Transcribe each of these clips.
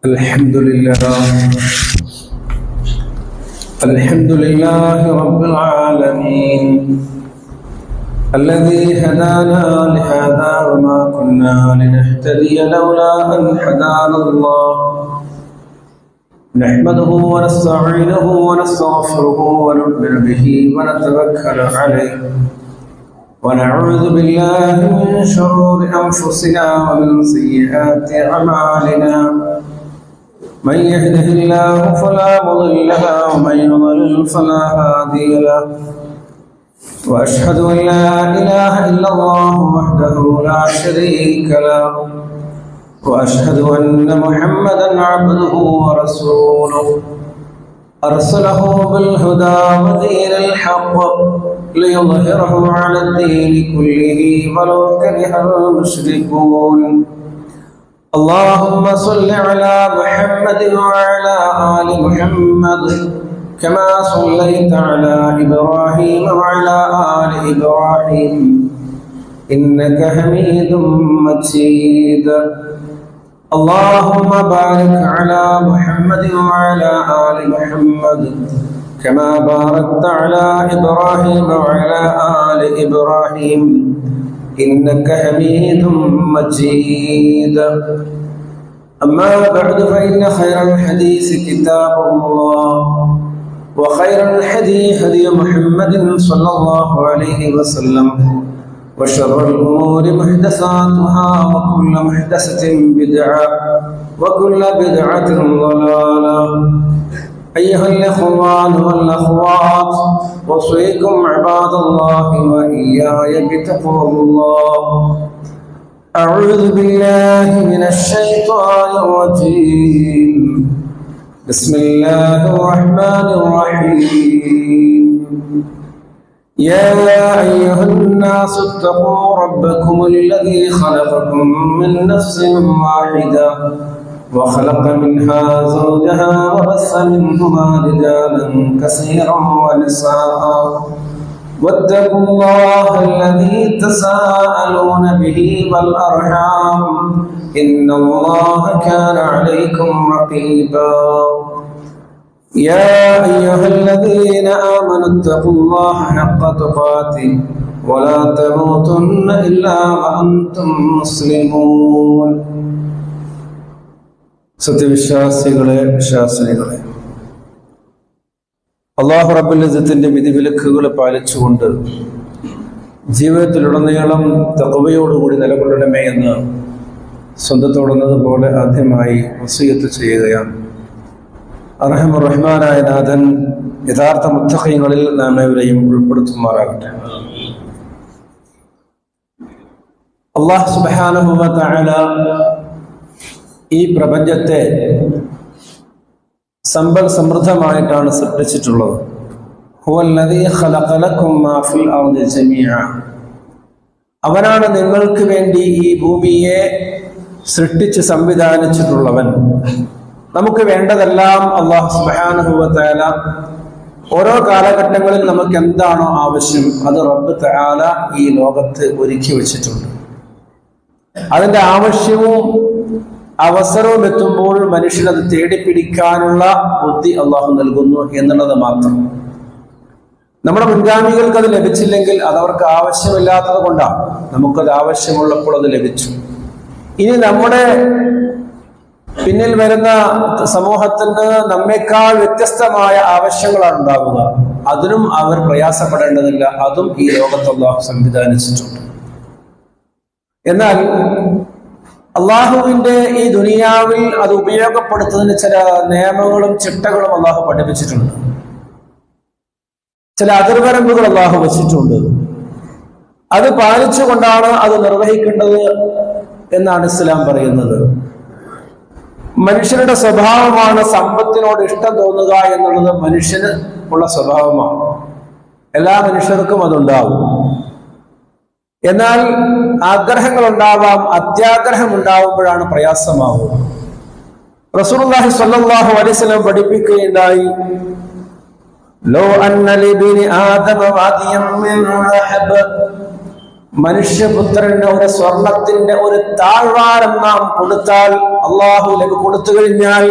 الحمد لله رب العالمين الذي هدانا لهذا وما كنا لنهتدي لولا أن هدانا الله نحمده ونستعينه ونستغفره ونؤمن به ونتوكل عليه ونعوذ بالله من شرور أنفسنا ومن سيئات أعمالنا من يهده الله فلا مضل له ومن يضلل فلا هادي له وأشهد أن لا إله إلا الله وحده لا شريك له وأشهد أن محمدا عبده ورسوله أرسله بالهدى ودين الحق ليظهره على الدين كله ولو كره المشركون اللهم صل على محمد وعلى آل محمد كما صليت على إبراهيم وعلى آل إبراهيم إنك حميد مجيد اللهم بارك على محمد وعلى آل محمد كما باركت على إبراهيم وعلى آل إبراهيم إنك حميد مجيد أما بعد فإن خير الحديث كتاب الله وخير الهدي هدي محمد صلى الله عليه وسلم وشر الأمور محدثاتها وكل محدثة بدعة وكل بدعة ضلالة أيها الإخوان والأخوات أوصيكم عباد الله وإياي بتقوى الله أعوذ بالله من الشيطان الرجيم بسم الله الرحمن الرحيم يا أيها الناس اتقوا ربكم الذي خلقكم من نفس واحدة وخلق منها زوجها وبث منهما رجالا كثيرا ونساء واتقوا الله الذي تساءلون به والأرحام إن الله كان عليكم رقيبا يا أيها الذين آمنوا اتقوا الله حق تقاته ولا تموتن إلا وأنتم مسلمون സത്യവിശ്വാസികളെ വിശ്വാസിനികളെ അല്ലാഹു റബ്ബുൽ ഇസ്സത്തിന്റെ വിധിവിലക്കുകൾ പാലിച്ചുകൊണ്ട് ജീവിതത്തിലുടനീളം തഖ്വയോടുകൂടി നിലകൊള്ളണമേ എന്ന് സ്വന്തത്തോടുന്നതുപോലെ ആദ്യമായി വസിയത്ത് ചെയ്യുകയാണ്. അർഹമുർ റഹ്മാനായ നാഥൻ യഥാർത്ഥ മുത്തഖീങ്ങളിൽ നാം ഏവരെയും ഉൾപ്പെടുത്തുമാറാകട്ടെ. അല്ലാഹു സുബ്ഹാനഹു വ തആല ഈ പ്രപഞ്ചത്തെ സമ്പൽ സമൃദ്ധമായിട്ടാണ് സൃഷ്ടിച്ചിട്ടുള്ളത്. ഹുവല്ലദീ ഖലഖ ലക്കും മാ ഫിൽ അർദി ജമീഅ. അവനാണ് നിങ്ങൾക്ക് വേണ്ടി ഈ ഭൂമിയെ സൃഷ്ടിച്ച് സംവിധാനിച്ചിട്ടുള്ളവൻ. നമുക്ക് വേണ്ടതെല്ലാം അല്ലാഹു സുബ്ഹാനഹു വ തആല ഓരോ കാലഘട്ടങ്ങളിൽ നമുക്ക് എന്താണോ ആവശ്യം അത് റബ്ബ് തആല ഈ ലോകത്ത് ഒരുക്കി വെച്ചിട്ടുണ്ട്. അതിന്റെ ആവശ്യവും അവസരവും എത്തുമ്പോൾ മനുഷ്യനത് തേടിപ്പിടിക്കാനുള്ള ബുദ്ധി അള്ളാഹു നൽകുന്നു എന്നുള്ളത് മാത്രം. നമ്മുടെ മുൻഗാമികൾക്ക് അത് ലഭിച്ചില്ലെങ്കിൽ അത് അവർക്ക് ആവശ്യമില്ലാത്തത് കൊണ്ടാണ്. നമുക്കത് ആവശ്യമുള്ളപ്പോൾ അത് ലഭിച്ചു. ഇനി നമ്മുടെ പിന്നിൽ വരുന്ന സമൂഹത്തിന് നമ്മേക്കാൾ വ്യത്യസ്തമായ ആവശ്യങ്ങളാണ് ഉണ്ടാവുക. അതിനും അവർ പ്രയാസപ്പെടേണ്ടതില്ല. അതും ഈ ലോകത്ത് അള്ളാഹു സംവിധാനിച്ചിട്ടുണ്ട്. എന്നാൽ അള്ളാഹുവിന്റെ ഈ ദുനിയാവിൽ അത് ഉപയോഗപ്പെടുത്തുന്നതിന് ചില നിയമങ്ങളും ചിട്ടകളും അള്ളാഹു പഠിപ്പിച്ചിട്ടുണ്ട്. ചില അതിർവരമ്പുകൾ അള്ളാഹു വച്ചിട്ടുണ്ട്. അത് പാലിച്ചുകൊണ്ടാണ് അത് നിർവഹിക്കേണ്ടത് എന്നാണ് ഇസ്ലാം പറയുന്നത്. മനുഷ്യരുടെ സ്വഭാവമാണ് സമ്പത്തിനോട് ഇഷ്ടം തോന്നുക എന്നുള്ളത് മനുഷ്യന് ഉള്ള സ്വഭാവമാണ്. എല്ലാ മനുഷ്യർക്കും അതുണ്ടാവും. എന്നാൽ ആഗ്രഹങ്ങൾ ഉണ്ടാവാം, അത്യാഗ്രഹം ഉണ്ടാവുമ്പോഴാണ് പ്രയാസമാവുക. റസൂലുള്ളാഹി സ്വല്ലല്ലാഹു അലൈഹി വസല്ലം പഠിപ്പിക്കുകയുണ്ടായി, ലോ അന്ന ലിബിനി ആദമ വാദിയം മിൻ റഹബ് മനുഷ്യപുത്രന് ഒരു സ്വർണത്തിന്റെ ഒരു താഴ്വാരം നാം കൊടുത്താൽ, അള്ളാഹു ലഘു കൊടുത്തു കഴിഞ്ഞാൽ,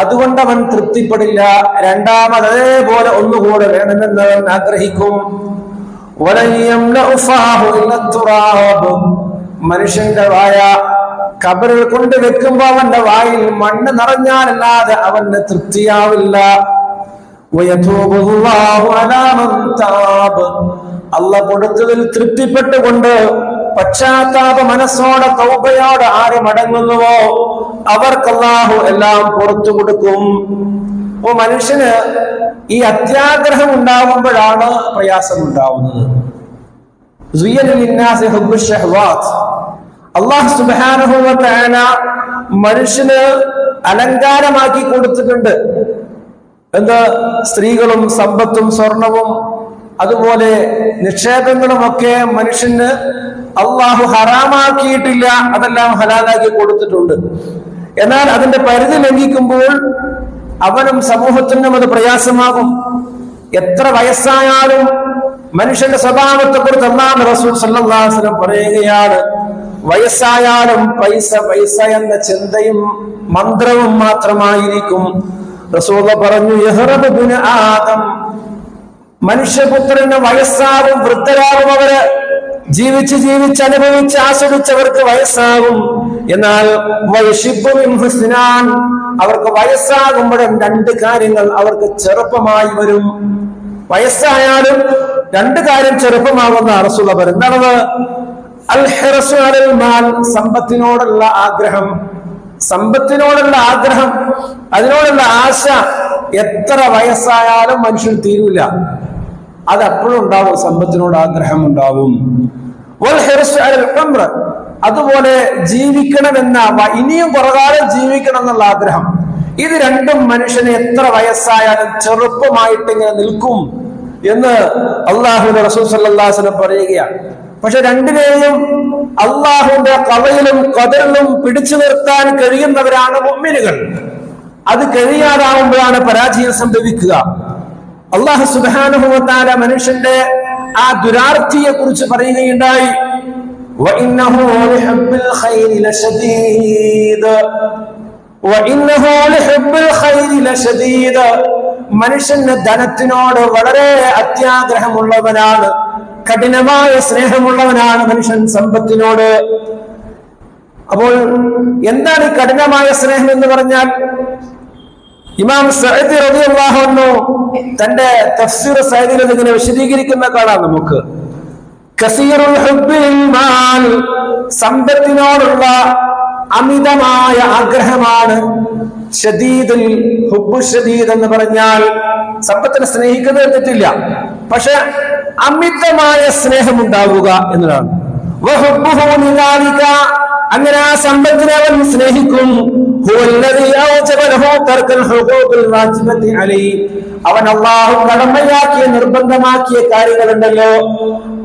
അതുകൊണ്ട് അവൻ തൃപ്തിപ്പെടില്ല. രണ്ടാമത് അതേപോലെ ഒന്നുകൂടെ വേണമെന്ന് അവൻ ആഗ്രഹിക്കും. മനുഷ്യന്റെ വായ ഖബറിൽ കൊണ്ട് വെക്കുമ്പോ അവന്റെ വായിൽ മണ്ണ് നിറഞ്ഞാലല്ലാതെ അവന് തൃപ്തിയാവില്ല. അള്ളാഹ് കൊടുത്തതിൽ തൃപ്തിപ്പെട്ടുകൊണ്ട് പശ്ചാത്താപ മനസ്സോടെ തൗബയോടെ ആര് മടങ്ങുന്നുവോ അവർക്ക് അല്ലാഹു എല്ലാം പുറത്തു കൊടുക്കും. മനുഷ്യന് ഈ അത്യാഗ്രഹം ഉണ്ടാവുമ്പോഴാണ് പ്രയാസം ഉണ്ടാവുന്നത്. അല്ലാഹു സുബ്ഹാനഹു വ തആല മനുഷ്യന് അലങ്കാരമാക്കി കൊടുത്തിട്ടുണ്ട്. എന്താ? സ്ത്രീകളും സമ്പത്തും സ്വർണവും അതുപോലെ നിക്ഷേപങ്ങളും ഒക്കെ മനുഷ്യന് അള്ളാഹു ഹറാമാക്കിയിട്ടില്ല, അതെല്ലാം ഹലാലാക്കി കൊടുത്തിട്ടുണ്ട്. എന്നാൽ അതിന്റെ പരിധി ലംഘിക്കുമ്പോൾ അവനും സമൂഹത്തിനും അത് പ്രയാസമാകും. എത്ര വയസ്സായാലും മനുഷ്യന്റെ സ്വഭാവത്തെ കുറിച്ച് അല്ലാഹു റസൂൽ സല്ലല്ലാഹു അലൈഹി വസല്ലം പറയുകയാണ്, വയസ്സായാലും പൈസ പൈസ എന്ന ചിന്തയും മന്ത്രവും മാത്രമായിരിക്കും. റസൂൽ പറഞ്ഞു, യഹ്റബു ബിന ആദം, മനുഷ്യപുത്രന് വയസ്സാകും, വൃദ്ധരാകും. അവര് ജീവിച്ച് അനുഭവിച്ച് ആസ്വദിച്ചവർക്ക് വയസ്സാകും. എന്നാൽ അവർക്ക് വയസ്സാകുമ്പോഴും രണ്ട് കാര്യങ്ങൾ അവർക്ക് ചെറുപ്പമായി വരും. വയസ്സായാലും രണ്ട് കാര്യം ചെറുപ്പമാകുന്ന റസൂൽ പറയുന്നത് എന്താണത്? അൽ ഹിർസു അലൽ മാൽ, സമ്പത്തിനോടുള്ള ആഗ്രഹം. സമ്പത്തിനോടുള്ള ആഗ്രഹം, അതിനോടുള്ള ആശ എത്ര വയസ്സായാലും മനുഷ്യൻ തീരൂല. അത് എപ്പോഴും ഉണ്ടാവും, സമ്പത്തിനോട് ആഗ്രഹം ഉണ്ടാവും. അതുപോലെ ജീവിക്കണമെന്ന, ഇനിയും കുറകാലം ജീവിക്കണം എന്നുള്ള ആഗ്രഹം. ഇത് രണ്ടും മനുഷ്യന് എത്ര വയസ്സായാലും ചെറുപ്പമായിട്ട് ഇങ്ങനെ നിൽക്കും എന്ന് അള്ളാഹുവിന്റെ റസൂൽ സല്ലല്ലാഹു അലൈഹി വസല്ലം പറയുകയാണ്. പക്ഷെ രണ്ടിനെയും അള്ളാഹുവിന്റെ ഖദറിലും ഖദറിലും പിടിച്ചു നിർത്താൻ കഴിയുന്നവരാണ് മുഅ്മിനുകൾ. അത് കഴിയാതാവുമ്പോഴാണ് പരാജയം സംഭവിക്കുക. അല്ലാഹു സുബ്ഹാനഹു വ തആല മനുഷ്യന്റെ ആ ദുരാർത്തിയെ കുറിച്ച് പറയുകയുണ്ടായി, വഇന്നഹു ലിഹബ്ബിൽ ഖൈരി ലശദീദ്, വഇന്നഹു ലിഹബ്ബിൽ ഖൈരി ലശദീദ്. മനുഷ്യന് ധനത്തിനോട് വളരെ അത്യാഗ്രഹമുള്ളവനാണ്, കഠിനമായ സ്നേഹമുള്ളവനാണ് മനുഷ്യൻ സമ്പത്തിനോട്. അപ്പോൾ എന്താണ് ഈ കഠിനമായ സ്നേഹം എന്ന് പറഞ്ഞാൽ? ഇമാം സഅദി റളിയല്ലാഹു അൻഹു തന്റെ തഫ്സീർ സഅദിൽ ഇതിനെ വിശദീകരിക്കുന്ന കാണാം നമുക്ക്. കസീറുൽ ഹുബ്ബിൽ മാൽ, സമ്പത്തിനോടുള്ള അമിതമായ ആഗ്രഹമാണ് ഷദീദുൽ ഹുബ്ബു. ഷദീദ് എന്ന് പറഞ്ഞാൽ സമ്പത്തിനെ സ്നേഹിക്കുന്നത് തെറ്റില്ല, പക്ഷെ അമിതമായ സ്നേഹം ഉണ്ടാവുക എന്നതാണ്. അങ്ങനെ ആ സമ്പത്തിനെ അവൻ സ്നേഹിക്കും. അവൻ അല്ലാഹു കടമയാക്കിയ നിർബന്ധമാക്കിയ കാര്യങ്ങളുണ്ടല്ലോ,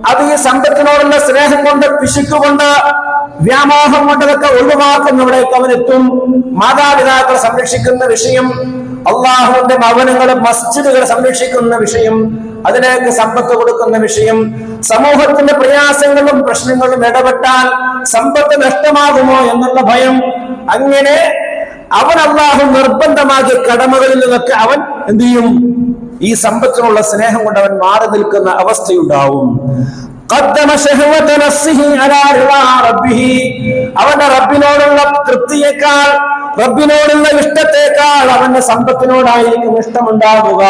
അത് ഈ സമ്പത്തിനോടുള്ള സ്നേഹം കൊണ്ട്, പിശുക്കുകൊണ്ട്, വ്യാമോഹം കൊണ്ടതൊക്കെ ഒഴിവാക്കുന്നവിടേക്ക് അവനെത്തും. മാതാപിതാക്കളെ സംരക്ഷിക്കുന്ന വിഷയം, അള്ളാഹുവിന്റെ ഭവനങ്ങളും മസ്ജിദുകളെ സംരക്ഷിക്കുന്ന വിഷയം, അതിലേക്ക് സമ്പത്ത് കൊടുക്കുന്ന വിഷയം, സമൂഹത്തിന്റെ പ്രയാസങ്ങളും പ്രശ്നങ്ങളും ഇടപെട്ടാൽ സമ്പത്ത് നഷ്ടമാകുമോ എന്നുള്ള ഭയം, അങ്ങനെ അവൻ അല്ലാഹു നിർബന്ധമാക്കിയ കടമകളിൽ നിന്നൊക്കെ അവൻ എന്ത് ചെയ്യും? ഈ സമ്പത്തിനുള്ള സ്നേഹം കൊണ്ട് അവൻ മാറി നിൽക്കുന്ന അവസ്ഥയുണ്ടാവും. അവന്റെ റബ്ബിനോടുള്ള തൃപ്തിയേക്കാൾ, റബ്ബിനോടുള്ള ഇഷ്ടത്തെക്കാൾ അവന്റെ സമ്പത്തിനോടായിരിക്കും ഇഷ്ടമുണ്ടാവുക.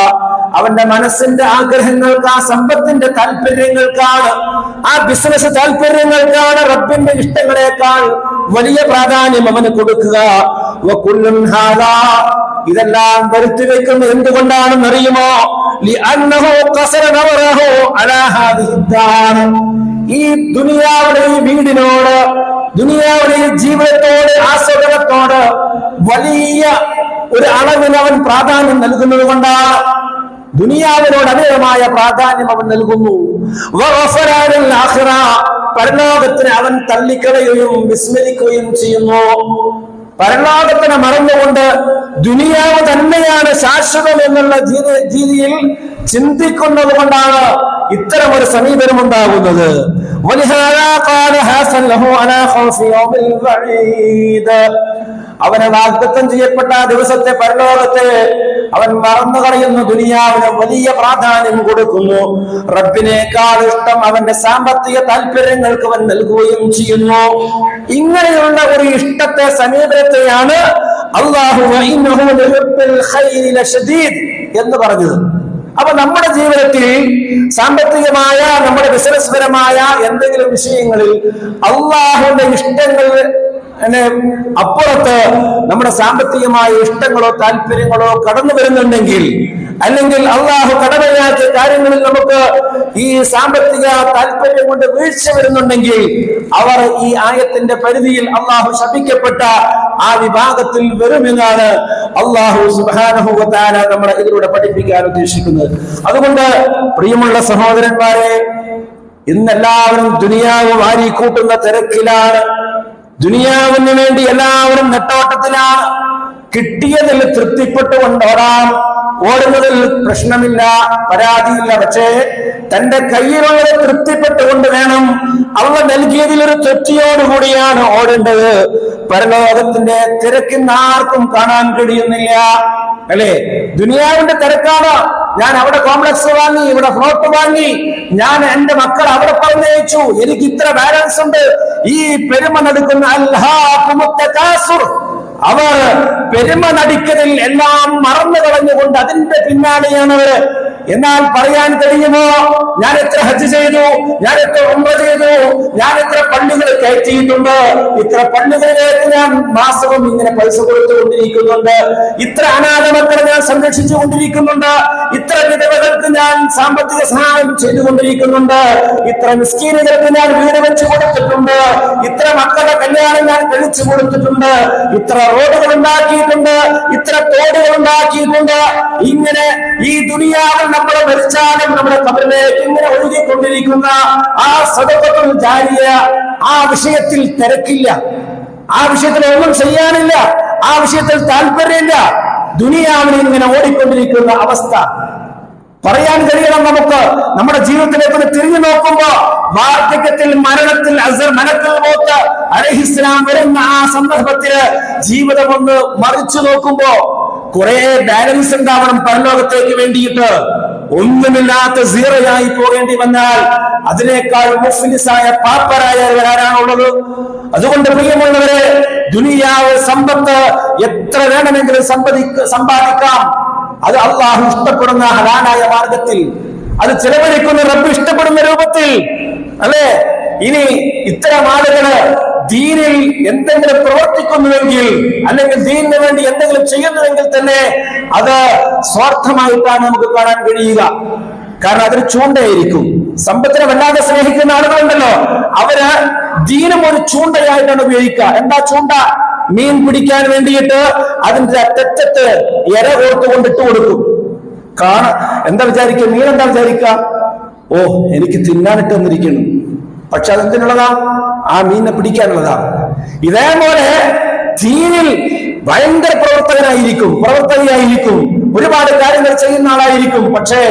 അവന്റെ മനസ്സിന്റെ ആഗ്രഹങ്ങൾക്ക്, ആ സമ്പത്തിന്റെ താല്പര്യങ്ങൾക്കാണ്, ആ ബിസിനസ് താല്പര്യങ്ങൾക്കാണ് റബ്ബിന്റെ ഇഷ്ടങ്ങളെക്കാൾ വലിയ പ്രാധാന്യം അവന് കൊടുക്കുക. ഇതെല്ലാം വരുത്തി വെക്കുന്നത് എന്തുകൊണ്ടാണെന്ന് അറിയുമോ? ഈ ദുനിയാവിലെ ഈ വീടിനോട്, ദുനിയാവിലെ ഈ ജീവിതത്തോട്, ആസ്വാദനത്തോട് വലിയ ഒരു അളവിൽ അവൻ പ്രാധാന്യം നൽകുന്നത് കൊണ്ടാണ്. ദുനിയാവിനോട് അധികമായ പ്രാധാന്യം അവൻ നൽകുന്നു. പരലോകത്തിന് അവൻ തള്ളിക്കളയുകയും വിസ്മരിക്കുകയും ചെയ്യുന്നു. പരലോകത്തിനെ മറന്നുകൊണ്ട് ദുനിയാവ് തന്നെയാണ് ശാശ്വതം എന്നുള്ള രീതിയിൽ ചിന്തിക്കുന്നത് കൊണ്ടാണ് ഇത്തരം ഒരു സമീപനം ഉണ്ടാകുന്നത്. അവന് വാഗ്ദത്തം ചെയ്യപ്പെട്ട ദിവസത്തെ പരലോകത്തെ അവൻ മറന്നു കളയുന്ന ദുനിയാവിന് വലിയ പ്രാധാന്യം കൊടുക്കുന്നു. റബ്ബിനേക്കാൾ ഇഷ്ടം അവന്റെ സാമ്പത്തിക താല്പര്യങ്ങൾക്ക് അവൻ നൽകുകയും ചെയ്യുന്നു. ഇങ്ങനെയുള്ള ഒരു ഇഷ്ടത്തെ സമീപനത്തെയാണ് അല്ലാഹു എന്ന് പറഞ്ഞത്. അപ്പൊ നമ്മുടെ ജീവിതത്തിൽ സാമ്പത്തികമായ, നമ്മുടെ ബിസിനസ് പരമായ എന്തെങ്കിലും വിഷയങ്ങളിൽ അള്ളാഹുവിന്റെ ഇഷ്ടങ്ങൾ അപ്പുറത്ത് നമ്മുടെ സാമ്പത്തികമായ ഇഷ്ടങ്ങളോ താല്പര്യങ്ങളോ കടന്നു വരുന്നുണ്ടെങ്കിൽ, അല്ലെങ്കിൽ അള്ളാഹു കടമയാക്കിയ കാര്യങ്ങളിൽ നമുക്ക് ഈ സാമ്പത്തിക താല്പര്യം കൊണ്ട് വീഴ്ച വരുന്നുണ്ടെങ്കിൽ, അവർ ഈ ആയത്തിന്റെ പരിധിയിൽ അള്ളാഹു ശപിക്കപ്പെട്ട ആ വിഭാഗത്തിൽ വരുമെന്നാണ് അള്ളാഹു സുബ്ഹാനഹു വ തആല നമ്മളെ ഇതിലൂടെ പഠിപ്പിക്കാൻ ഉദ്ദേശിക്കുന്നത്. അതുകൊണ്ട് പ്രിയമുള്ള സഹോദരന്മാരെ, ഇന്നെല്ലാവരും ദുനിയാവ് വാരിക്കൂട്ടുന്ന തിരക്കിലാണ്. ദുനിയാവിന് വേണ്ടി എല്ലാവരും നെട്ടോട്ടത്തിലാണ്. കിട്ടിയതിൽ തൃപ്തിപ്പെട്ടുകൊണ്ട് ഓടുന്നതിൽ പ്രശ്നമില്ല, പരാതിയില്ല. പക്ഷേ തന്റെ കയ്യിലുള്ളത് തൃപ്തിപ്പെട്ടുകൊണ്ട് വേണം. അള്ള നൽകിയതിൽ ഒരു തൃപ്തിയോടുകൂടിയാണ് ഓടേണ്ടത്. പരലോകത്തിന്റെ തിരക്കിന്ന് ആർക്കും കാണാൻ കഴിയുന്നില്ല, അല്ലെ? ദുനിയാവിന്റെ തിരക്കാണ്. ഞാൻ അവിടെ കോംപ്ലക്സ് വാങ്ങി, ഇവിടെ ഫ്ലോട്ട് വാങ്ങി, ഞാൻ എന്റെ മക്കൾ അവിടെ പറഞ്ഞയച്ചു, എനിക്ക് ഇത്ര ബാലൻസ് ഉണ്ട്. ഈ പെരുമ നടക്കുന്ന അവർ പെരുമ നടിക്കലിൽ എല്ലാം മറന്നു കളഞ്ഞുകൊണ്ട് അതിന്റെ പിന്നാലെയാണ് അവര്. എന്നാൽ പറയാൻ കഴിയുമോ, ഞാൻ എത്ര ഹജ്ജ് ചെയ്തു, ഞാൻ എത്ര ഉംറ ചെയ്തു, ഞാൻ എത്ര പള്ളികൾ കയറ്റിയിട്ടുണ്ട്, ഇത്ര പള്ളികളിലേക്ക് ഞാൻ മാസവും ഇങ്ങനെ പൈസ കൊടുത്തുകൊണ്ടിരിക്കുന്നുണ്ട്, ഇത്ര അനാഥ മക്കളെ ഞാൻ സംരക്ഷിച്ചു കൊണ്ടിരിക്കുന്നുണ്ട്, ഇത്ര വിധവകൾക്ക് ഞാൻ സാമ്പത്തിക സഹായം ചെയ്തുകൊണ്ടിരിക്കുന്നുണ്ട്, ഇത്ര മിസ്കീനുകൾക്ക് ഞാൻ വീട് വെച്ച് കൊടുത്തിട്ടുണ്ട്, ഇത്ര മക്കളുടെ കല്യാണം ഞാൻ കഴിച്ചു കൊടുത്തിട്ടുണ്ട്, ഇത്ര റോഡുകൾ ഉണ്ടാക്കിയിട്ടുണ്ട്, ഇത്ര തോടുകൾ ഉണ്ടാക്കിയിട്ടുണ്ട്. ഇങ്ങനെ ഈ ദുനിയാവിൽ നമ്മൾ മരിച്ചാലും നമ്മുടെ ഖബറിലേക്ക് ഇങ്ങനെ ഒഴുകിക്കൊണ്ടിരിക്കുന്ന ആ സദഖത്തുൽ ജാരിയ, ആ വിഷയത്തിൽ തിരക്കില്ല, ആ വിഷയത്തിൽ ഒന്നും ചെയ്യാനില്ല, ആ വിഷയത്തിൽ താല്പര്യമില്ല. ദുനിയാവിൽ ഇങ്ങനെ ഓടിക്കൊണ്ടിരിക്കുന്ന അവസ്ഥ പറയാൻ കഴിയണം നമുക്ക്. നമ്മുടെ ജീവിതത്തിലേക്ക് തിരിഞ്ഞു നോക്കുമ്പോ വാർദ്ധക്യത്തിൽ, മരണത്തിൽ, മലക്കുൽ മൗത്ത് അലൈഹിസ്സലാം വരുന്ന ആ സന്ദർഭത്തില് ജീവിതം ഒന്ന് മറിച്ചു നോക്കുമ്പോ കുറെ ബാലൻസ് ഉണ്ടാവണം പരലോകത്തേക്ക് വേണ്ടിയിട്ട്. ഒന്നുമില്ലാത്ത സീറോയായി പോകേണ്ടി വന്നാൽ അതിനേക്കാൾ മുഫ്ലിസായ പാപ്പരായവരാണുള്ളത്. അതുകൊണ്ട് പ്രിയമുള്ളവരെ, ദുനിയാവ്, സമ്പത്ത് എത്ര വേണമെങ്കിലും സമ്പാദിക്കാം. അത് അള്ളാഹു ഇഷ്ടപ്പെടുന്ന ഹലാലായ മാർഗത്തിൽ, അത് ചെലവഴിക്കുന്ന റബ്ബ് ഇഷ്ടപ്പെടുന്ന രൂപത്തിൽ, അല്ലെ? ഇനി ഇത്തരം ആളുകള് ദീനിൽ എന്തെങ്കിലും പ്രവർത്തിക്കുന്നുവെങ്കിൽ, അല്ലെങ്കിൽ ദീനിന് വേണ്ടി എന്തെങ്കിലും ചെയ്യുന്നുവെങ്കിൽ തന്നെ അത് സ്വാർത്ഥമായിട്ടാണ് നമുക്ക് കാണാൻ കഴിയുക. കാരണം അതൊരു ചൂണ്ടയായിരിക്കും. സമ്പത്തിനെ വല്ലാതെ സ്നേഹിക്കുന്ന ആളുകളുണ്ടല്ലോ, അവര് ദീനും ഒരു ചൂണ്ടയായിട്ടാണ് ഉപയോഗിക്കുക. എന്താ ചൂണ്ട? മീൻ പിടിക്കാൻ വേണ്ടിയിട്ട് അതിന്റെ തെറ്റത്ത് ഇര കോർത്തുകൊണ്ട് ഇട്ട് കൊടുക്കും. എന്താ വിചാരിക്കുക? മീൻ എന്താ വിചാരിക്കുക? ഓ, എനിക്ക് തിന്നാനിട്ട് വന്നിരിക്കുന്നു. പക്ഷെ അതെന്തിനുള്ളതാ? ആ മീനിനെ പിടിക്കാനുള്ളതാ. ഇതേപോലെ ദീനിൽ ഭയങ്കര പ്രവർത്തകയായിരിക്കും, ഒരുപാട് കാര്യങ്ങൾ ചെയ്യുന്ന ആളായിരിക്കും. പക്ഷേ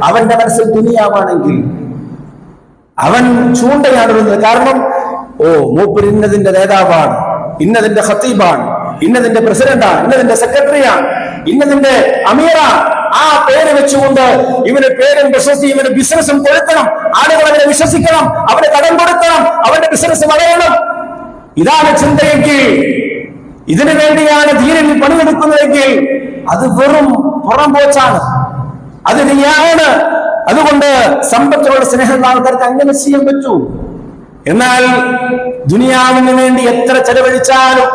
അവന്റെ മനസ്സിൽ ദുനിയാവാണെങ്കിൽ അവൻ ചൂണ്ടയാണിടുന്നത്. കാരണം മൂപ്പർ ഇന്നതിന്റെ നേതാവാണ്, ഇന്നതിന്റെ ഖത്തീബാണ്, ഇന്നതിന്റെ പ്രസിഡന്റാണ്, ഇന്നതിന്റെ സെക്രട്ടറിയാണ്, ഇന്നതിന്റെ അമീറാണ്. ആ പേര് വെച്ചുകൊണ്ട് ഇവന് പേരും പ്രശസ്തി, ഇവന് ബിസിനസ്സും കൊടുക്കണം, ആളുകൾ അവനെ വിശ്വസിക്കണം, അവന് കടം കൊടുക്കണം, അവന്റെ ബിസിനസ് വളരണം. ഇതാണ് ചിന്തയെങ്കിൽ, ഇതിനു വേണ്ടിയാണ് ദീനിൽ പണിയെടുക്കുന്നതെങ്കിൽ അത് വെറും പുറംപോച്ചാണ്, അത് നീയാണ്. അതുകൊണ്ട് സമ്പത്തിനുള്ള സ്നേഹം ആൾക്കാർക്ക് അങ്ങനെ ചെയ്യാൻ പറ്റൂ. എന്നാൽ ദുനിയാവിന് വേണ്ടി എത്ര ചെലവഴിച്ചാലും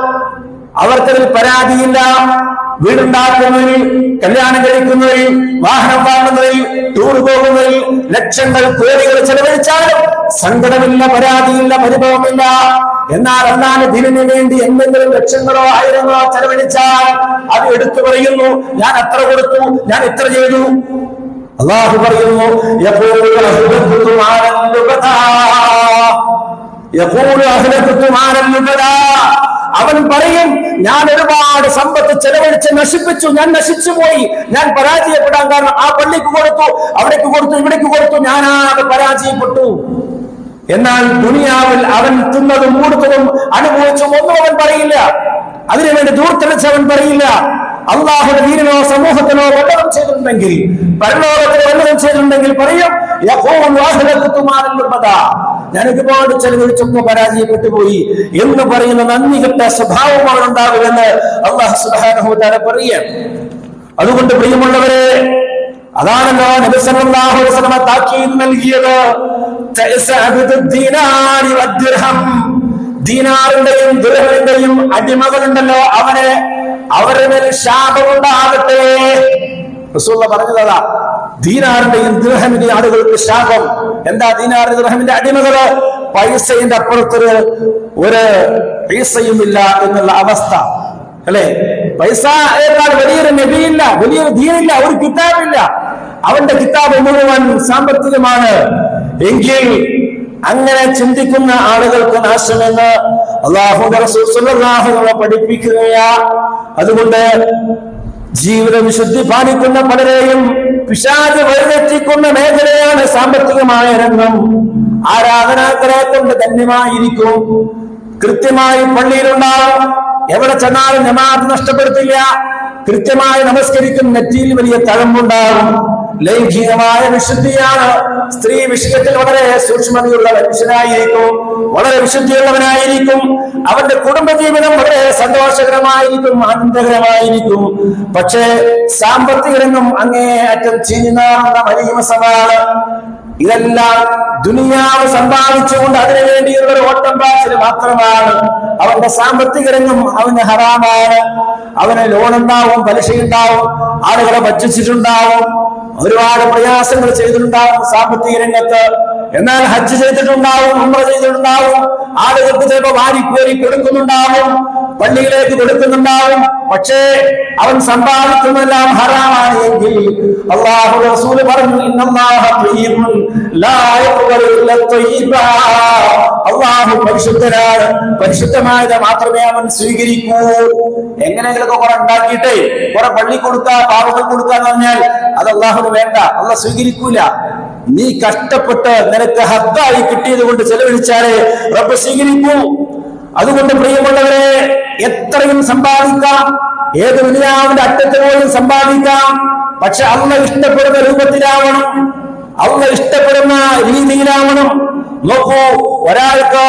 അവർക്കതിൽ പരാതിയില്ല. വീടുണ്ടാക്കുന്നതിൽ, കല്യാണം കഴിക്കുന്നതിൽ, വാഹനം വാങ്ങുന്നതിൽ, ടൂർ പോകുന്നതിൽ ലക്ഷങ്ങൾ, കോടികൾ ചെലവഴിച്ചാലും സങ്കടമില്ല, പരാതിയില്ല, പരിഭവമില്ല. എന്നാൽ അല്ലാതെ ദീനിന് വേണ്ടി എന്തെങ്കിലും ലക്ഷങ്ങളോ ആയിരങ്ങളോ ചെലവഴിച്ചാൽ അത് എടുത്തു പറയുന്നു, ഞാൻ അത്ര കൊടുത്തു, ഞാൻ ഇത്ര ചെയ്തു. അല്ലാഹു പറയുന്നു, അവൻ പറയും, ഞാൻ ഒരുപാട് സമ്പത്ത് ചെലവഴിച്ച് നശിപ്പിച്ചു, ഞാൻ നശിച്ചു പോയി, ഞാൻ പരാജയപ്പെടാൻ കാരണം ആ പള്ളിക്ക് കൊടുത്തു, അവിടേക്ക് കൊടുത്തു, ഇവിടേക്ക് കൊടുത്തു, ഞാനാകെ പരാജയപ്പെട്ടു. എന്നാൽ ദുനിയാവിൽ അവൻ തിന്നതും മൂടുത്തതും അനുഭവിച്ചും ഒന്നും അവൻ പറയില്ല. അതിനുവേണ്ടി ദൂർത്തടിച്ചവൻ പറയില്ല. അള്ളാഹുടെ ദീനിനോ സമൂഹത്തിനോ വല്ലതും ചെയ്തിട്ടുണ്ടെങ്കിൽ, പരലോകത്തിന് വല്ലതും ചെയ്തിട്ടുണ്ടെങ്കിൽ പറയും, ഞാൻ ഒരുപാട് ചെലവഴിച്ചൊക്കെ പരാജയപ്പെട്ടു പോയി എന്ന് പറയുന്ന നന്ദി കെട്ട സ്വഭാവമാണ് ഉണ്ടാകുമെന്ന് അല്ലാഹു സുബ്ഹാനഹു വ തആല പറയുകയാണ്. അതുകൊണ്ട് പ്രിയമുള്ളവരെ, അതാണല്ലോ നബി സല്ലല്ലാഹു അലൈഹി വസല്ലം താക്കീത് നൽകിയത്. ദീനാറിന്റെയും ദിർഹമിന്റെയും അടിമകളുണ്ടല്ലോ, അവരുടെ മേൽ ശാപമുണ്ടാകട്ടെ. റസൂലുള്ളാഹി പറഞ്ഞതാ, ദീനാറിന്റെയും ദിർഹമിന്റെയും ആളുകൾക്ക് ശാപം. എന്താ ദീനാറിന്റെ ദിർഹമിന്റെ അടിമകള്? പൈസയുടെ അപ്പുറത്തൊരു പൈസയുമില്ല എന്നുള്ള അവസ്ഥ അല്ലെ. പൈസയേക്കാൾ വലിയൊരു നബിയില്ല, വലിയൊരു ദീനില്ല, ഒരു കിതാബില്ല. അവന്റെ കിതാബ് മുഴുവൻ സാമ്പത്തികമാണ്. എങ്കിൽ അങ്ങനെ ചിന്തിക്കുന്ന ആളുകൾക്ക് നാശമെന്ന് അല്ലാഹുവിന്റെ റസൂൽ സ്വല്ലല്ലാഹു അലൈഹി വസല്ലം പഠിപ്പിക്കുകയാ. അതുകൊണ്ട് ജീവിത വിശുദ്ധി പാലിക്കുന്ന പലരെയും പിശാച് വഴിതെറ്റിക്കുന്ന മേഖലയാണ് സാമ്പത്തികമായ രംഗം. ആരാധനാക്കളെ കൊണ്ട് ധന്യമായിരിക്കും, കൃത്യമായി പള്ളിയിലുണ്ടാവും, എവിടെ ചെന്നാലും ജമാഅത്ത് നഷ്ടപ്പെടുത്തില്ല, കൃത്യമായി നമസ്കരിക്കും, നെറ്റിയിൽ വലിയ തഴമ്പുണ്ടാകും. ലൈംഗികമായ വിശുദ്ധിയാണ്. സ്ത്രീ വിഷയത്തിൽ വളരെ സൂക്ഷ്മതയുള്ള മനുഷ്യനായിരിക്കും, വളരെ വിശുദ്ധിയുള്ളവനായിരിക്കും. അവന്റെ കുടുംബജീവിതം വളരെ സന്തോഷകരമായിരിക്കും, ആനന്ദകരമായിരിക്കും. പക്ഷേ സാമ്പത്തിക രംഗം അങ്ങേയറ്റം ചീഞ്ഞാറുന്ന മലീമസമാണ്. ഇതെല്ലാം ദുനിയാവ് സമ്പാദിച്ചുകൊണ്ട് അതിനു വേണ്ടിയുള്ള ഒരു ഓട്ടം പാച്ചിൽ മാത്രമാണ്. അവന്റെ സാമ്പത്തിക രംഗം അവന് ഹറാമാണ്. അവന് ലോൺ ഉണ്ടാവും, പലിശയുണ്ടാവും, ആളുകളെ വഞ്ചിച്ചിട്ടുണ്ടാവും, ഒരുപാട് പ്രയാസങ്ങൾ ചെയ്തിട്ടുണ്ടാവും സാമ്പത്തിക രംഗത്ത്. എന്നാൽ ഹജ്ജ് ചെയ്തിട്ടുണ്ടാവും, ഉംറ ചെയ്തിട്ടുണ്ടാവും, ആളുകൾക്ക് ചിലപ്പോൾ വാരിക്കോരി കൊടുക്കുന്നുണ്ടാവും, പള്ളിയിലേക്ക് കൊടുക്കുന്നുണ്ടാവും. പക്ഷേ അവൻ സമ്പാദിക്കുന്നതെല്ലാം ഹറാമാണ് എങ്കിൽ അല്ലാഹു റസൂൽ പറഞ്ഞു, ഇന്നല്ലാഹ ത്വയ്യിബുൻ ലാ യഖ്ബലു ഇല്ലാ ത്വയ്യിബാ. അല്ലാഹു പരിശുദ്ധനാണ്, പരിശുദ്ധമായത് മാത്രമേ അവൻ സ്വീകരിക്കൂ. എങ്ങനെയെങ്കിലൊക്കെ കുറെ ഉണ്ടാക്കിയിട്ടേ കുറെ പള്ളി കൊടുക്കുക, പാവങ്ങൾ കൊടുക്കുക എന്ന് പറഞ്ഞാൽ അത് അല്ലാഹുവിന് വേണ്ട, അല്ലാഹു സ്വീകരിക്കൂല. നീ കഷ്ടപ്പെട്ട് നിനക്ക് ഹദ്ദായി കിട്ടിയത് കൊണ്ട് ചെലവഴിച്ചാലേ റബ്ബ് സ്വീകരിക്കൂ. അതുകൊണ്ട് പ്രിയമുള്ളവരെ, എത്രയും സമ്പാദിക്കാം, ഏത് ദുനിയാവിന്റെ അറ്റത്ത് പോലും സമ്പാദിക്കാം. പക്ഷെ അല്ലാഹ് ഇഷ്ടപ്പെടുന്ന രൂപത്തിലാവണം, അല്ലാഹ് ഇഷ്ടപ്പെടുന്ന രീതിയിലാവണം. നോക്കൂ, ഒരാൾക്ക്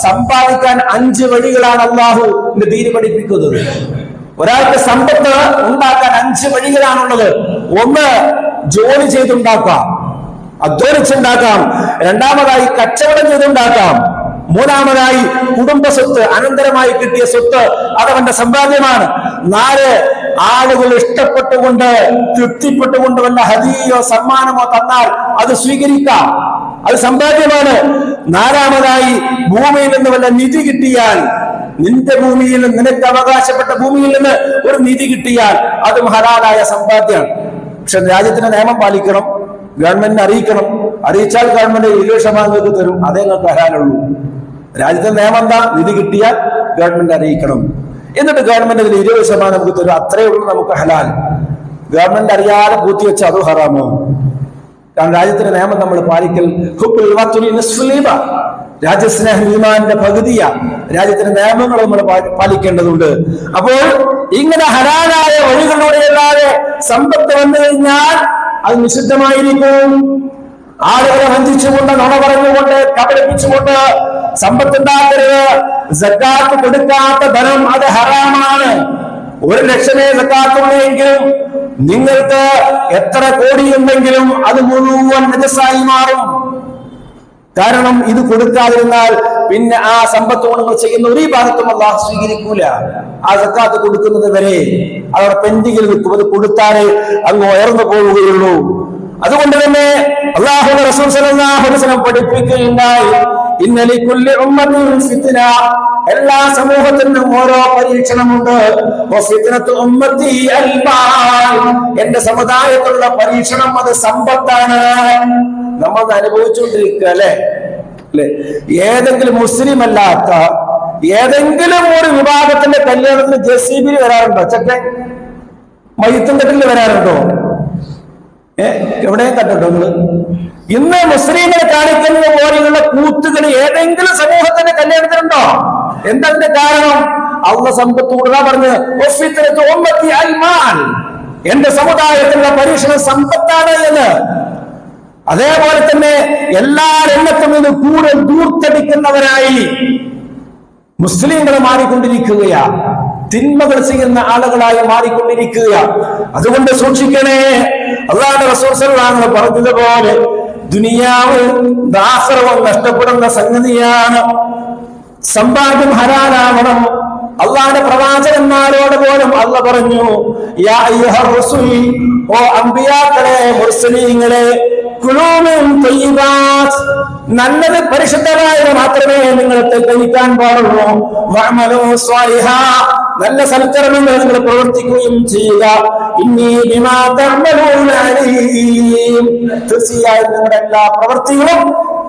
സമ്പാദിക്കാൻ 5 വഴികളാണ് അല്ലാഹുവിന്റെ ദീൻ പഠിപ്പിക്കുന്നത്. ഒരാൾക്ക് സമ്പത്ത് ഉണ്ടാക്കാൻ 5 വഴികളാണുള്ളത്. ഒന്ന്, ജോലി ചെയ്തുണ്ടാക്കാം, അധ്വാനിച്ചുണ്ടാക്കാം. രണ്ടാമതായി കച്ചവടം ചെയ്തുണ്ടാക്കാം. മൂന്നാമതായി കുടുംബ സ്വത്ത്, അനന്തരമായി കിട്ടിയ സ്വത്ത്, അതവന്റെ സമ്പാദ്യമാണ്. 4, ആളുകൾ ഇഷ്ടപ്പെട്ടുകൊണ്ട് തൃപ്തിപ്പെട്ടുകൊണ്ട് വല്ല ഹദിയോ സമ്മാനമോ തന്നാൽ അത് സ്വീകരിക്കാം, അത് സമ്പാദ്യമാണ്. 4-മതായി ഭൂമിയിൽ നിന്ന് വല്ല നിധി കിട്ടിയാൽ, നിന്റെ ഭൂമിയിൽ നിന്ന്, നിനക്ക് അവകാശപ്പെട്ട ഭൂമിയിൽ നിന്ന് ഒരു നിധി കിട്ടിയാൽ അതും ഹലാലായ സമ്പാദ്യമാണ്. പക്ഷെ രാജ്യത്തിന്റെ നിയമം പാലിക്കണം, ഗവൺമെന്റിനെ അറിയിക്കണം. അറിയിച്ചാൽ ഗവൺമെന്റ് 20% തരും, അതേ നിങ്ങൾക്ക് ഹലാലുള്ളൂ. രാജ്യത്തെ നിയമം എന്താ? നിധി കിട്ടിയാൽ ഗവൺമെന്റ് അറിയിക്കണം, എന്നിട്ട് ഗവൺമെന്റ് 20% നമുക്ക് തരും, അത്രയേ ഉള്ളൂ നമുക്ക് ഹലാൽ. ഗവൺമെന്റ് അറിയാതെ പൂത്തിവെച്ച അത് ഹറാമോ? കാരണം രാജ്യത്തിന്റെ നിയമം നമ്മൾ പാലിക്കൽ രാജ്യസ്നേഹം ഈമാനിന്റെ പകുതിയാ. രാജ്യത്തിന്റെ നിയമങ്ങൾ നമ്മൾ പാലിക്കേണ്ടതുണ്ട്. അപ്പോൾ ഇങ്ങനെ ഹലാലായ വഴികളിലൂടെ അല്ലാതെ സമ്പത്ത് വന്നു കഴിഞ്ഞാൽ അത് നിഷിദ്ധമായിരിക്കും. ആളുകളെ വഞ്ചിച്ചുകൊണ്ട്, നുണ പറഞ്ഞുകൊണ്ട്, കബളിപ്പിച്ചുകൊണ്ട് സമ്പത്തുണ്ടാക്കരുത്. സക്കാത്ത് കൊടുക്കാത്ത ധനം അത് ഹറാമാണ്. 1 ലക്ഷമേ സക്കാത്തുള്ളെങ്കിലും നിങ്ങൾക്ക് എത്ര കോടിയുണ്ടെങ്കിലും അത് മുഴുവൻ നജസായി മാറും. കാരണം ഇത് കൊടുക്കാതിരുന്നാൽ പിന്നെ ആ സമ്പത്ത് നിങ്ങൾ ചെയ്യുന്ന ഒരു ഭാഗത്തും അല്ലാഹു സ്വീകരിക്കൂല. ആ സക്കാത്ത് കൊടുക്കുന്നത് വരെ അവർ പെൻഡിങ്ങിൽ നിൽക്കും. അത് കൊടുത്താലേ അങ്ങ് ഉയർന്നു പോവുകയുള്ളൂ. അതുകൊണ്ട് തന്നെ അല്ലാഹുവിന്റെ റസൂൽ സ്വല്ലല്ലാഹു അലൈഹി വസല്ലം പഠിപ്പിക്കുകയുണ്ടായി, ഇന്ന ലികുല്ലി ഉമ്മത്തിൻ ഫിത്ന, എല്ലാ സമൂഹത്തിനും ഓരോ പരീക്ഷണമുണ്ട്. വഫിത്നത്തു ഉമ്മത്തി അൽമാൽ, എന്റെ സമുദായത്തിലുള്ള പരീക്ഷണം അത് സമ്പത്താണ്. നമ്മൾ അനുഭവിച്ചുകൊണ്ടിരിക്കുക അല്ലെ. ഏതെങ്കിലും മുസ്ലിം അല്ലാത്ത ഏതെങ്കിലും ഒരു വിഭാഗത്തിന്റെ കല്യാണത്തിന് JCB വരാറുണ്ടോ? ചെക്കൻ മയ്യത്തും കെട്ടിൽ വരാറുണ്ടോ? എവിടെയും കണ്ടിട്ടോ നിങ്ങള്? ഇന്ന് മുസ്ലിങ്ങളെ കാണിക്കുന്നത് പോലെയുള്ള കൂത്തുകൾ ഏതെങ്കിലും സമൂഹത്തിന്റെ കല്യാണത്തിനുണ്ടോ? എന്താ കാരണം? അള്ള സമ്പത്ത് കൊടുക്കാൻ പറഞ്ഞ് എന്റെ സമുദായത്തിലുള്ള പരീക്ഷണം സമ്പത്താണ് എന്ന്. അതേപോലെ തന്നെ എല്ലാ രംഗത്തും നിന്ന് കൂടുതൽ ദൂർത്തടിക്കുന്നവരായി മുസ്ലിങ്ങൾ മാറിക്കൊണ്ടിരിക്കുകയാ, തിന്മകൾ ചെയ്യുന്ന ആളുകളായി മാറിക്കൊണ്ടിരിക്കുക. അതുകൊണ്ട് സൂക്ഷിക്കണേ. അല്ലാഹുവിന്റെ റസൂൽ സല്ലല്ലാഹു അലൈഹി വസല്ലം പറഞ്ഞതുപോലെ ദുനിയാവ് ആഖിറവും നഷ്ടപ്പെടുന്ന സംഗതിയാണ്. സമ്പാദ്യം ഹലാലാവണം. അള്ളാഹുവിന്റെ പ്രവാചകന്മാരോട് പോലും അള്ളാഹ് പറഞ്ഞു, യാ അയ്യുഹർ റസൂൽ, ഓ അമ്പിയാക്കളെ, മുർസലീങ്ങളെ, കുലൂ മിൻ തയ്യിബാത്ത്, നല്ലത് പരിശുദ്ധമായത് മാത്രമേ നിങ്ങൾ കഴിക്കാൻ പാടുള്ളൂ. വഅമലൂ സ്വാലിഹാ, നല്ല സൽക്കർമ്മങ്ങൾ നിങ്ങൾ പ്രവർത്തിക്കുകയും ചെയ്യുക. ഇന്നി ബിമാ തഅമലൂന അലീം, തീർച്ചയായും നിങ്ങളുടെ എല്ലാ പ്രവൃത്തികളും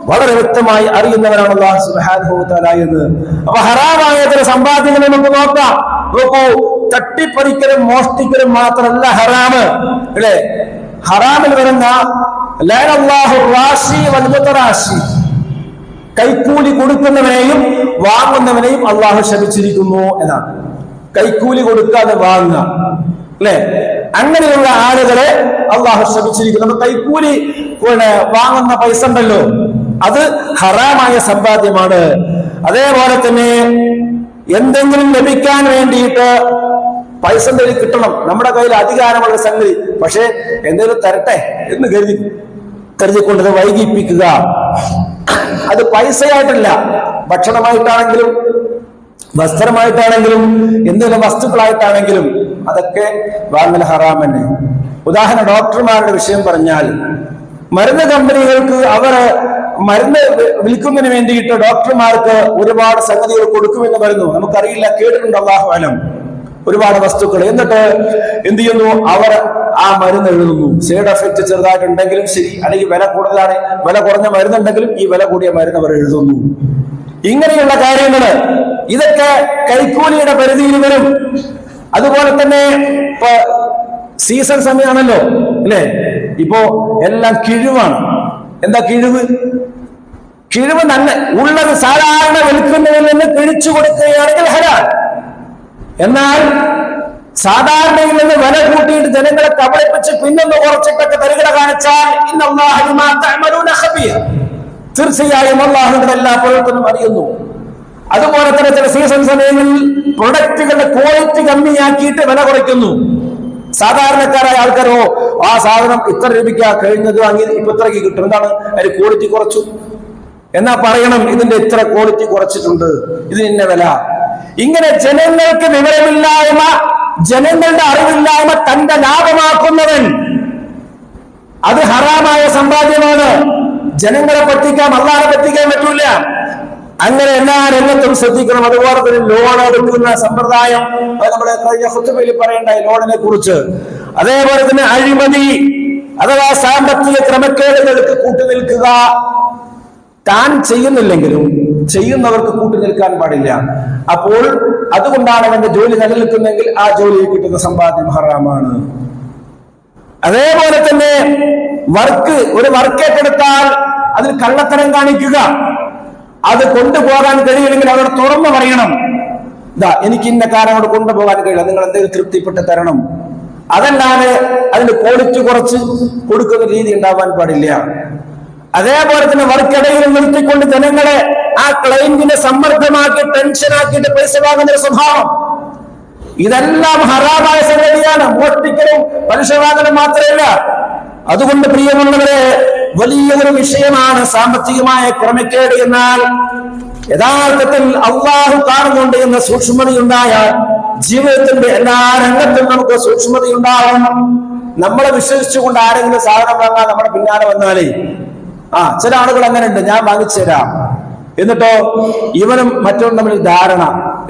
വളരെ വ്യക്തമായി അറിയുന്നവരാണ് അല്ലാഹു സുബ്ഹാനഹു വ തആല എന്ന്. അപ്പൊ ഹറാമായ ചില സമ്പാദ്യങ്ങൾ നമുക്ക് നോക്കാം. നോക്കൂ, തട്ടിപ്പറിക്കലും മോഷ്ടിക്കലും മാത്രമല്ല ഹറാമ്, അല്ലേ? ഹറാമിൽ വരുന്ന കൈക്കൂലി കൊടുക്കുന്നവനെയും വാങ്ങുന്നവനെയും അള്ളാഹു ശപിച്ചിരിക്കുന്നു എന്നാണ്. കൈക്കൂലി കൊടുക്കാതെ വാങ്ങുക, അല്ലെ? അങ്ങനെയുള്ള ആളുകളെ അള്ളാഹു ശപിച്ചിരിക്കുന്നു. നമ്മൾ കൈക്കൂലി വാങ്ങുന്ന പൈസ ഉണ്ടല്ലോ, അത് ഹറാമായ സമ്പാദ്യമാണ്. അതേപോലെ തന്നെ എന്തെങ്കിലും ലഭിക്കാൻ വേണ്ടിയിട്ട് പൈസ എന്തെങ്കിലും കിട്ടണം, നമ്മുടെ കയ്യിൽ അധികാരമുള്ള സംഗതി, പക്ഷെ എന്തെങ്കിലും തരട്ടെ എന്ന് കരുതിക്കൊണ്ടത് വൈകിപ്പിക്കുക. അത് പൈസയായിട്ടല്ല, ഭക്ഷണമായിട്ടാണെങ്കിലും വസ്ത്രമായിട്ടാണെങ്കിലും എന്തെങ്കിലും വസ്തുക്കളായിട്ടാണെങ്കിലും അതൊക്കെ വാങ്ങൽ ഹറാം തന്നെ. ഉദാഹരണം, ഡോക്ടർമാരുടെ വിഷയം പറഞ്ഞാൽ, മരുന്ന് കമ്പനികൾക്ക് അവർ മരുന്ന് വിൽക്കുന്നതിന് വേണ്ടിയിട്ട് ഡോക്ടർമാർക്ക് ഒരുപാട് സംഗതികൾ കൊടുക്കുമെന്ന് പറയുന്നു. നമുക്കറിയില്ല, കേട്ടിട്ടുണ്ട്, അല്ലാഹു അലം, ഒരുപാട് വസ്തുക്കൾ. എന്നിട്ട് എന്ത് ചെയ്യുന്നു? അവർ ആ മരുന്ന് എഴുതുന്നു. സൈഡ് എഫക്ട് ചെറുതായിട്ടുണ്ടെങ്കിലും ശരി, അല്ലെങ്കിൽ വില കൂടുതലാണ്, വില കുറഞ്ഞ മരുന്നുണ്ടെങ്കിലും ഈ വില കൂടിയ മരുന്ന് അവർ എഴുതുന്നു. ഇങ്ങനെയുള്ള കാര്യങ്ങള് ഇതൊക്കെ കൈക്കൂലിയുടെ പരിധിയിൽ വരും. അതുപോലെ തന്നെ ഇപ്പൊ സീസൺ സമയമാണല്ലോ, അല്ലെ? ഇപ്പോ എല്ലാം കിഴിവാണ്. എന്താ കിഴിവ്? കിഴിവ് നല്ല ഉള്ളത് സാധാരണ വിൽക്കുന്നതിൽ നിന്ന് കിഴിച്ചു കൊടുക്കുകയാണെങ്കിൽ ഹലാൽ. എന്നാൽ സാധാരണയിൽ നിന്ന് വില കൂട്ടിയിട്ട് ജനങ്ങളെ കബളിപ്പിച്ച് പിന്നൊന്ന് കുറച്ചിട്ടൊക്കെ തരികട കാണിച്ചാൽ തീർച്ചയായും അല്ലാഹു എല്ലാ പ്രവർത്തനം അറിയുന്നു. അതുപോലെ തന്നെ ചില സീസൺ സമയങ്ങളിൽ പ്രൊഡക്റ്റുകളുടെ ക്വാളിറ്റി കമ്മിയാക്കിയിട്ട് വില കുറയ്ക്കുന്നു. സാധാരണക്കാരായ ആൾക്കാരോ ആ സാധനം ഇത്ര രൂപയ്ക്കാ കഴിഞ്ഞത് വാങ്ങി ഇപ്പൊ ഇത്രയ്ക്ക് കിട്ടും, എന്താണ് അതിന് ക്വാളിറ്റി കുറച്ചു എന്നാ പറയണം, ഇതിന്റെ ഇത്ര ക്വാളിറ്റി കുറച്ചിട്ടുണ്ട്, ഇതിന് ഇന്ന വില. ഇങ്ങനെ ജനങ്ങൾക്ക് വിവരമില്ലായ്മ, ജനങ്ങളുടെ അറിവില്ലായ്മ തന്റെ ലാഭമാക്കുന്നവൻ, അത് ഹറാമായ സമ്പാദ്യമാണ്. ജനങ്ങളെ പറ്റിക്കാൻ, അല്ലാഹുവിനെ പറ്റിക്കാൻ പറ്റൂല. അങ്ങനെ എല്ലാ രംഗത്തും ശ്രദ്ധിക്കണം. അതുപോലെ തന്നെ ലോൺ എടുക്കുന്ന സമ്പ്രദായം, അത് നമ്മുടെ കഴിഞ്ഞ ഖുതുബയിൽ പറയണ്ടായി ലോണിനെ കുറിച്ച്. അതേപോലെ തന്നെ അഴിമതി അഥവാ സാമ്പത്തിക ക്രമക്കേടുകൾക്ക് കൂട്ടുനിൽക്കുക. താൻ ചെയ്യുന്നില്ലെങ്കിലും ചെയ്യുന്നവർക്ക് കൂട്ടുനിൽക്കാൻ പാടില്ല. അപ്പോൾ അതുകൊണ്ടാണ് അവന്റെ ജോലി നിലനിൽക്കുന്നെങ്കിൽ ആ ജോലിയിൽ കിട്ടുന്ന സമ്പാദ്യം ഹറാമാണ്. അതേപോലെ തന്നെ ഒരു വർക്ക് ഏറ്റെടുത്താൽ അതിൽ കള്ളത്തരം കാണിക്കുക, അത് കൊണ്ടുപോകാൻ കഴിയില്ലെങ്കിൽ അവിടെ തുറന്നു പറയണം, ഇതാ എനിക്ക് ഇന്ന കാര്യം അവിടെ കൊണ്ടുപോകാൻ കഴിയില്ല, നിങ്ങൾ എന്തെങ്കിലും തൃപ്തിപ്പെട്ട് തരണം. അതല്ലാതെ അതിന് ക്വാളിറ്റി കുറച്ച് കൊടുക്കുന്ന രീതി ഉണ്ടാവാൻ പാടില്ല. അതേപോലെ തന്നെ വർക്കിടയിൽ നിർത്തിക്കൊണ്ട് ജനങ്ങളെ ആ ക്ലൈന്റിനെ സമ്മർദ്ദമാക്കി ടെൻഷനാക്കിയിട്ട് പൈസ വാങ്ങുന്ന ഒരു സ്വഭാവം, ഇതെല്ലാം ഹറാമായ സംഗതിയാണ്. മോഷ്ടിക്കലും പലിശ വാങ്ങലും മാത്രമല്ല. അതുകൊണ്ട് പ്രിയമുള്ളവരെ, വലിയൊരു വിഷയമാണ് സാമ്പത്തികമായ ക്രമക്കേട്. എന്നാൽ യഥാർത്ഥത്തിൽ അള്ളാഹു കാണുന്നുണ്ട് എന്ന സൂക്ഷ്മതയുണ്ടായാൽ ജീവിതത്തിന്റെ എല്ലാ രംഗത്തും നമുക്ക് സൂക്ഷ്മതയുണ്ടാവും. നമ്മളെ വിശ്വസിച്ചുകൊണ്ട് ആരെങ്കിലും സാധനം വാങ്ങാൻ നമ്മുടെ പിന്നാലെ വന്നാലേ, ചില ആളുകൾ അങ്ങനെ ഉണ്ട്, ഞാൻ വാങ്ങിച്ചു തരാം, എന്നിട്ടോ ഇവനും മറ്റവനും തമ്മിൽ ധാരണ,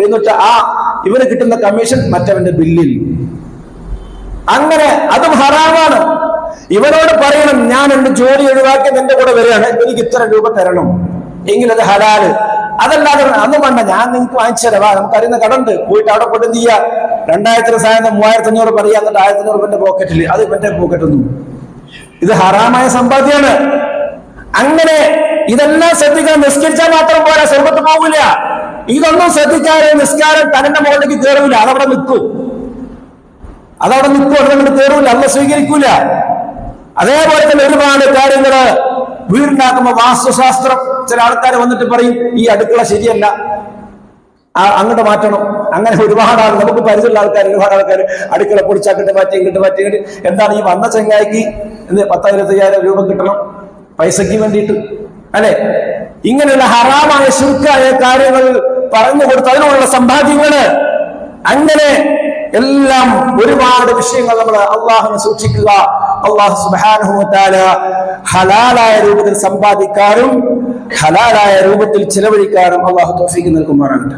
എന്നിട്ട് ഇവന് കിട്ടുന്ന കമ്മീഷൻ മറ്റവന്റെ ബില്ലിൽ. അങ്ങനെ അതും ഹറാമാണ്. ഇവനോട് പറയണം, ഞാൻ എന്റെ ജോലി ഒഴിവാക്കി നിന്റെ കൂടെ വരികയാണ്, എനിക്ക് ഇത്ര രൂപ തരണം എങ്കിലത് ഹലാല്. അതല്ലാതെ അന്ന് വേണ്ട, ഞാൻ നിങ്ങൾക്ക് വാങ്ങിച്ചതവാ, നമുക്കറിയുന്ന കടണ്ട്, പോയിട്ട് അവിടെ കൊണ്ട് എന്ത് ചെയ്യുക, 2000 സാധനം 3500 പറയുക, എന്നിട്ട് 1500 എന്റെ പോക്കറ്റിൽ, അത് എന്റെ പോക്കറ്റൊന്നും. ഇത് ഹറാമായ സമ്പാദ്യമാണ്. അങ്ങനെ ഇതെല്ലാം ശ്രദ്ധിക്കാൻ, നിസ്കരിച്ചാൽ മാത്രം പോരാ, സ്വർഗ്ഗത്ത് പോകില്ല. ഇതൊന്നും ശ്രദ്ധിക്കാതെ നിസ്കാരം തന്റെ മുകളിലേക്ക് കയറൂല, അതവിടെ നിൽക്കും, അതുകൊണ്ട് കയറൂല, അല്ല സ്വീകരിക്കൂല. അതേപോലെ തന്നെ ഒരുപാട് കാര്യങ്ങള് വീടുണ്ടാക്കുമ്പോ വാസ്തുശാസ്ത്രം, ചില ആൾക്കാർ വന്നിട്ട് പറയും ഈ അടുക്കള ശരിയല്ല, അങ്ങോട്ട് മാറ്റണം. അങ്ങനെ ഒരുപാട് ആൾ, നമുക്ക് പരിചയമുള്ള ആൾക്കാർ, ഒരുപാട് ആൾക്കാർ അടുക്കള പൊടിച്ചാക്കിട്ട് മാറ്റി എന്താണ് ഈ വന്ന ചെങ്ങായിക്ക് 10,000-25,000 രൂപ കിട്ടണം പൈസക്ക് വേണ്ടിയിട്ട്, അല്ലെ? ഇങ്ങനെയുള്ള ഹറാമായ ശിർക്കായ കാര്യങ്ങൾ പറഞ്ഞു കൊടുത്ത് അതിനുള്ള സമ്പാദ്യങ്ങള്, അങ്ങനെ എല്ലാം ഒരുപാട് വിഷയങ്ങൾ നമ്മൾ അള്ളാഹുവിനെ സൂക്ഷിക്കുക. അള്ളാഹു സുബ്ഹാനഹു വ തആല ഹലാലായ രൂപത്തിൽ സമ്പാദിക്കാനും ഹലാലായ രൂപത്തിൽ ചിലവഴിക്കാനും അള്ളാഹു തൗഫീഖ് നൽകുമാറാകട്ടെ.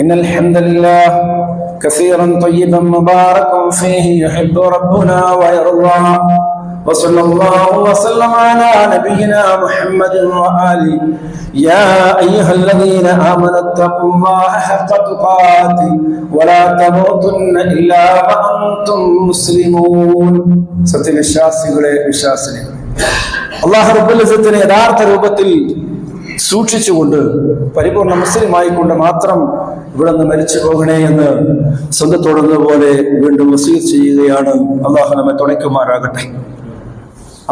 ഇന്നൽ ഹംദലില്ലാഹ് കസീറൻ ത്വയ്യിബൻ മുബാറകൻ ഫീഹി യുഹിബ്ബു റബ്ബുനാ വയർളാ. وصلى الله وسلم على نبينا محمد وآله. يا أيها الذين آمنوا اتقوا الله حق تقاته ولا تموتن إلا وأنتم مسلمون. സത്യവിശ്വാസികളെ, വിശ്വാസികളെ, അല്ലാഹു റബ്ബുൽ ഇസ്സത്തിനെ യഥാർത്ഥ രൂപത്തിൽ സൂക്ഷിച്ചുകൊണ്ട് പരിപൂർണ മുസ്ലിമായിക്കൊണ്ട് മാത്രം ഇവിടെ നിന്ന് മരിച്ചു പോകണേ എന്ന് സ്വന്തത്തോടുന്ന പോലെ വീണ്ടും വസീയത്ത് ചെയ്യുകയാണ്. അല്ലാഹു നമ്മെ തുണയ്ക്കുമാറാകട്ടെ.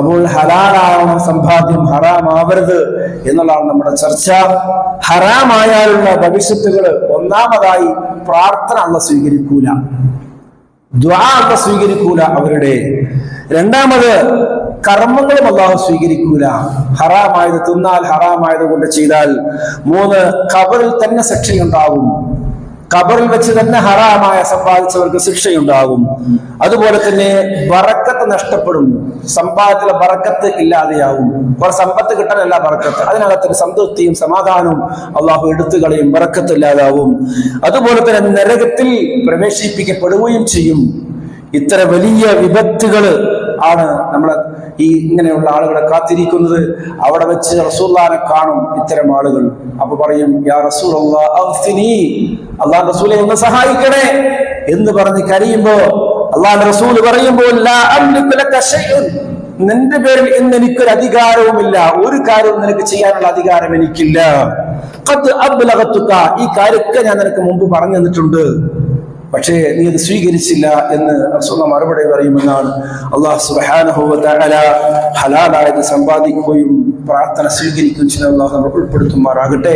അപ്പോൾ ഹലാലാവണം സമ്പാദ്യം, ഹറാമാവരുത് എന്നുള്ളതാണ് നമ്മുടെ ചർച്ച. ഹറാമായാലുള്ള ഭവിഷ്യത്തുകൾ, ഒന്നാമതായി പ്രാർത്ഥന അല്ലാഹു സ്വീകരിക്കൂല, ദുആ അല്ലാഹു സ്വീകരിക്കൂല അവരുടെ. രണ്ടാമത് കർമ്മങ്ങളും അല്ലാഹു സ്വീകരിക്കൂല, ഹറാമായത് തിന്നാൽ, ഹറാമായത് കൊണ്ട് ചെയ്താൽ. 3, ഖബറിൽ തന്നെ ശിക്ഷയുണ്ടാകും, ഖബറിൽ വെച്ച് തന്നെ ഹറാമായ സമ്പാദിച്ചവർക്ക് ശിക്ഷയുണ്ടാകും. അതുപോലെ തന്നെ ബറക്കത്ത് നഷ്ടപ്പെടും, സമ്പാദത്തിലെ ബറക്കത്ത് ഇല്ലാതെയാവും. കുറെ സമ്പത്ത് കിട്ടാനല്ല ബറക്കത്ത്, അതിനകത്തൊരു സംതൃപ്തിയും സമാധാനവും അള്ളാഹു എടുത്തു കളയും, ബറക്കത്ത് ഇല്ലാതാവും. അതുപോലെ തന്നെ നരകത്തിൽ പ്രവേശിപ്പിക്കപ്പെടുകയും ചെയ്യും. ഇത്ര വലിയ വിപത്തുകൾ ആണ് നമ്മളെ ഈ ഇങ്ങനെയുള്ള ആളുകളെ കാത്തിരിക്കുന്നത്. അവിടെ വെച്ച് റസൂലുള്ളാഹിനെ കാണും ഇത്തരം ആളുകൾ. അപ്പൊ പറയും, യാ റസൂലല്ലാഹ് അഗ്ഫിനി, അല്ലാഹുവിന്റെ റസൂലെ ഒന്ന് സഹായിക്കണേ എന്ന് പറഞ്ഞ് കരയുമ്പോ അല്ലാഹുവിന്റെ റസൂൽ പറയുമ്പോൾ, ലാ അംലികു ലക ശൈഉൻ, നിന്റെ പേരിൽ ഇന്ന് എനിക്കൊരു അധികാരവുമില്ല, ഒരു കാര്യവും നിനക്ക് ചെയ്യാനുള്ള അധികാരം എനിക്കില്ല. ഖദ് അബ്ലഗതുക, ഈ കാര്യമൊക്കെ ഞാൻ നിനക്ക് മുമ്പ് പറഞ്ഞു തന്നിട്ടുണ്ട്, പക്ഷേ നീ അത് സ്വീകരിച്ചില്ല എന്ന് റസൂലുള്ളാഹി മറുപടി പറയുമെന്നാണ്. അല്ലാഹു സുബ്ഹാനഹു വ തആല ഹലാലായത് സമ്പാദിക്കുകയും പ്രാർത്ഥന സ്വീകരിക്കുകയും ചെയ്യുന്ന അല്ലാഹു നമ്മെ ഉൾപ്പെടുത്തുമാറാകട്ടെ.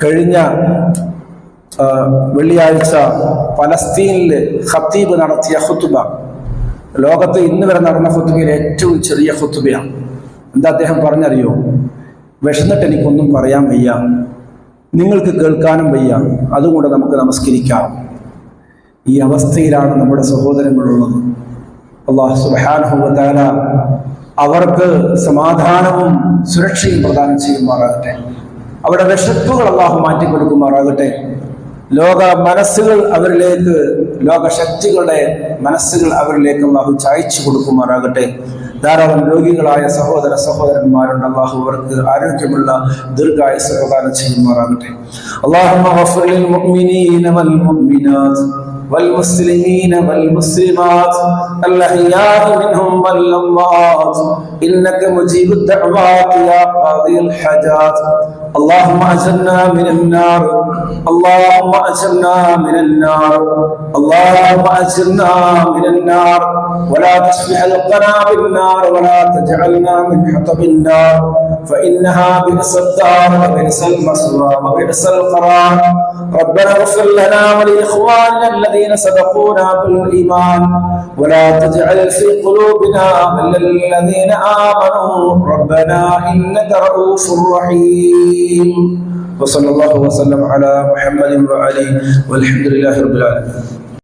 കഴിഞ്ഞ വെള്ളിയാഴ്ച പലസ്തീനിൽ ഖത്തീബ് നടത്തിയ ഖുതുബ ലോകത്ത് ഇന്ന് വരെ നടന്ന ഖുതുബയിൽ ഏറ്റവും ചെറിയ ഖുതുബയാണ്. എന്താ അദ്ദേഹം പറഞ്ഞറിയോ? വിശന്നിട്ട് എനിക്കൊന്നും പറയാൻ വയ്യ, നിങ്ങൾക്ക് കേൾക്കാനും വയ്യ, അതുകൊണ്ട് നമുക്ക് നമസ്കരിക്കാം. ഈ അവസ്ഥയിലാണ് നമ്മുടെ സഹോദരങ്ങളുള്ളത്. അല്ലാഹു സുബ്ഹാനഹു വ തആല അവർക്ക് സമാധാനവും സുരക്ഷയും പ്രദാനം ചെയ്യുമാറാകട്ടെ. അവരുടെ വിശപ്പുകൾ അല്ലാഹു മാറ്റിക്കൊടുക്കുമാറാകട്ടെ. ലോക മനസ്സുകൾ അവരിലേക്ക്, ലോകശക്തികളുടെ മനസ്സുകൾ അവരിലേക്ക് അല്ലാഹു ചായച്ചു കൊടുക്കുമാറാകട്ടെ. ധാരാളം രോഗികളായ സഹോദരന്മാരുണ്ട്, അല്ലാഹു അവർക്ക് ആരോഗ്യമുള്ള ദീർഘായുസ്സ് പ്രദാനം ചെയ്യുമാറാകട്ടെ. അല്ലാഹുമ്മ ഗഫിർ ലിൽ മുഅ്മിനീന വൽ മുഅ്മിനാത്ത് والمسلمين والمسلمات الأحياء منهم والأموات إنك مجيب الدعوات يا قاضي الحاجات. اللهم أجرنا من النار، اللهم أجرنا من النار، اللهم أجرنا من النار، ولا تشبه القنا بالنار، ولا تجعلنا من حطب النار، فإنها بئس الدار وبئس المثوى وبئس القرار. ربنا اغفر لنا ولإخواننا الذين سبقونا بالإيمان ولا تجعل في قلوبنا غلا للذين آمنوا ربنا إنك رؤوف رحيم. وصلى الله وسلم على محمد وآله والحمد لله رب العالمين.